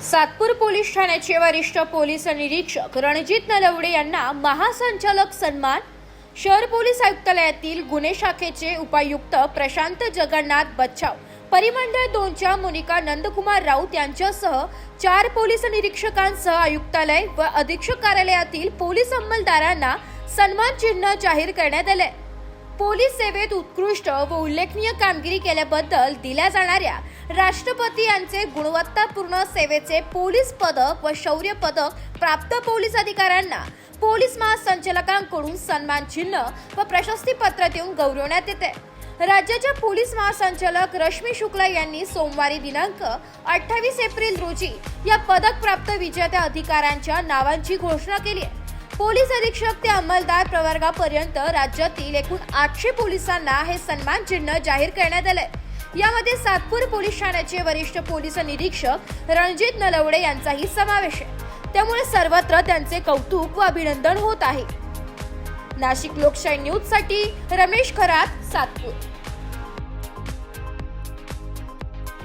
Satpur police ठाण्याचे वरिष्ठ police निरीक्षक रणजित नलवडे यांना महासंचालक सन्मान, शहर पोलीस आयुक्तालयातील गुन्हे शाखेचे उपायुक्त प्रशांत जगन्नाथ बच्छाव, परिमंडळ 2च्या मोनिका नंदकुमार राऊत यांच्यासह 4 पोलीस निरीक्षकांसह आयुक्तालय व अधीक्षक कार्यालयातील पोलीस अंमलदारांना सन्मान चिन्ह जाहीर करण्यात आले। पोलीस सेवेत उत्कृष्ट व उल्लेखनीय कामगिरी केल्याबद्दल दिल्या जाणाऱ्या राष्ट्रपती यांचे गुणवत्तापूर्ण सेवेचे पोलीस पदक व शौर्य पदक प्राप्त पोलीस अधिकाऱ्यांना पोलीस महासंचालकांकडून सन्मान चिन्ह व प्रशस्ती पत्र देऊन गौरवण्यात येते। राज्याच्या पोलीस महासंचालक रश्मी शुक्ला यांनी सोमवारी दिनांक 28 एप्रिल रोजी या पदक प्राप्त विजेत्या अधिकाऱ्यांच्या नावांची घोषणा केली आहे। पोलीस अधीक्षक ते अंमलदार प्रवर्गापर्यंत राज्यातील एकूण 800 पोलिसांना हे सन्मान चिन्ह जाहीर करण्यात आले। यामध्ये सातपूर पोलीस ठाण्याचे वरिष्ठ पोलीस निरीक्षक रणजित नलवडे यांचाही समावेश आहे। त्यामुळे सर्वत्र त्यांचे कौतुक व अभिनंदन होत आहे। नाशिक लोकशाही न्यूज साठी रमेश खरात, सातपूर।